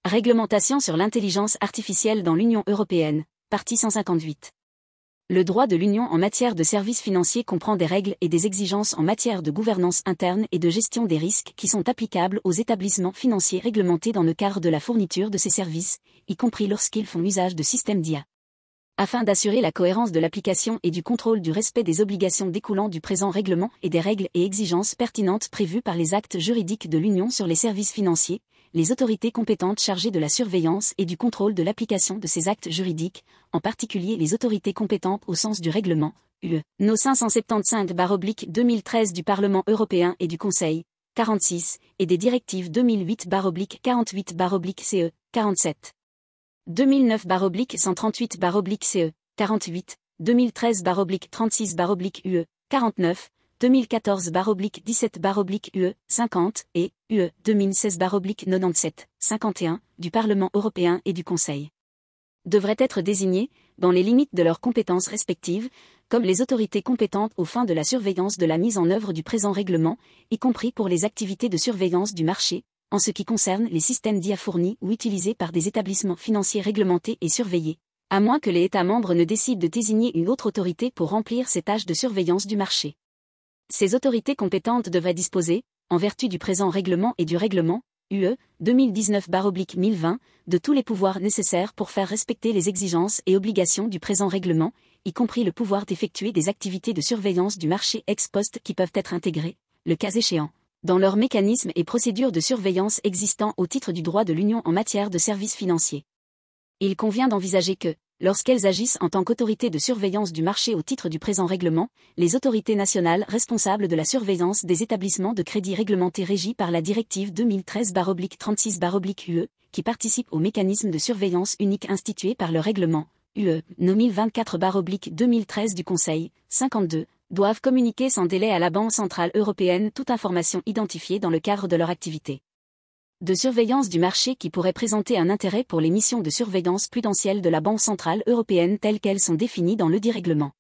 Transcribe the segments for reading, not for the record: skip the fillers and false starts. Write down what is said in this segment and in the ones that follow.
Réglementation sur l'intelligence artificielle dans l'Union européenne, partie 158. Le droit de l'Union en matière de services financiers comprend des règles et des exigences en matière de gouvernance interne et de gestion des risques qui sont applicables aux établissements financiers réglementés dans le cadre de la fourniture de ces services, y compris lorsqu'ils font usage de systèmes d'IA. Afin d'assurer la cohérence de l'application et du contrôle du respect des obligations découlant du présent règlement et des règles et exigences pertinentes prévues par les actes juridiques de l'Union sur les services financiers, les autorités compétentes chargées de la surveillance et du contrôle de l'application de ces actes juridiques, en particulier les autorités compétentes au sens du règlement, UE, No 575/2013 du Parlement européen et du Conseil, 46, et des directives 2008/48/CE, 47. 2009/138/CE, 48, 2013/36/UE, 49, 2014/17/UE, 50, et UE 2016/97, 51, du Parlement européen et du Conseil. Devraient être désignés, dans les limites de leurs compétences respectives, comme les autorités compétentes aux fins de la surveillance de la mise en œuvre du présent règlement, y compris pour les activités de surveillance du marché, en ce qui concerne les systèmes d'IA fournis ou utilisés par des établissements financiers réglementés et surveillés, à moins que les États membres ne décident de désigner une autre autorité pour remplir ces tâches de surveillance du marché. Ces autorités compétentes devraient disposer, en vertu du présent règlement et du règlement, UE, 2019/1020, de tous les pouvoirs nécessaires pour faire respecter les exigences et obligations du présent règlement, y compris le pouvoir d'effectuer des activités de surveillance du marché ex post qui peuvent être intégrées, le cas échéant, dans leurs mécanismes et procédures de surveillance existants au titre du droit de l'Union en matière de services financiers. Il convient d'envisager que, lorsqu'elles agissent en tant qu'autorité de surveillance du marché au titre du présent règlement, les autorités nationales responsables de la surveillance des établissements de crédit réglementés régis par la directive 2013/36/UE, qui participent au mécanisme de surveillance unique institué par le règlement, UE, No 1024/2013 du Conseil, 52, doivent communiquer sans délai à la Banque centrale européenne toute information identifiée dans le cadre de leur activité de surveillance du marché qui pourrait présenter un intérêt pour les missions de surveillance prudentielle de la Banque centrale européenne telles qu'elles sont définies dans ledit règlement.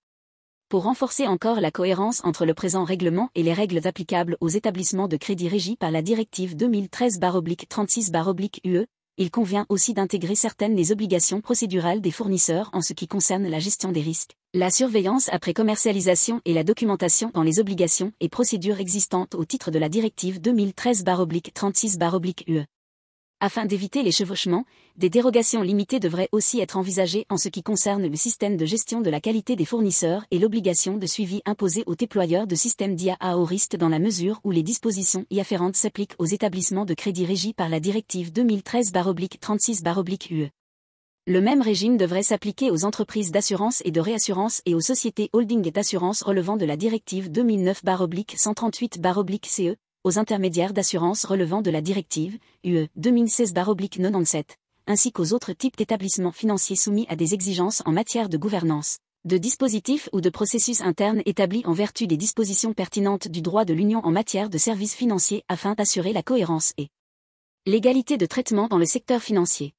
Pour renforcer encore la cohérence entre le présent règlement et les règles applicables aux établissements de crédit régis par la directive 2013/36/UE, il convient aussi d'intégrer certaines des obligations procédurales des fournisseurs en ce qui concerne la gestion des risques, la surveillance après commercialisation et la documentation dans les obligations et procédures existantes au titre de la directive 2013/36/UE. Afin d'éviter les chevauchements, des dérogations limitées devraient aussi être envisagées en ce qui concerne le système de gestion de la qualité des fournisseurs et l'obligation de suivi imposée aux déployeurs de systèmes d'IA à haut risque dans la mesure où les dispositions y afférentes s'appliquent aux établissements de crédit régis par la directive 2013/36/UE. Le même régime devrait s'appliquer aux entreprises d'assurance et de réassurance et aux sociétés holding d'assurance relevant de la directive 2009/138/CE, aux intermédiaires d'assurance relevant de la directive, UE, 2016/97, ainsi qu'aux autres types d'établissements financiers soumis à des exigences en matière de gouvernance, de dispositifs ou de processus internes établis en vertu des dispositions pertinentes du droit de l'Union en matière de services financiers afin d'assurer la cohérence et l'égalité de traitement dans le secteur financier.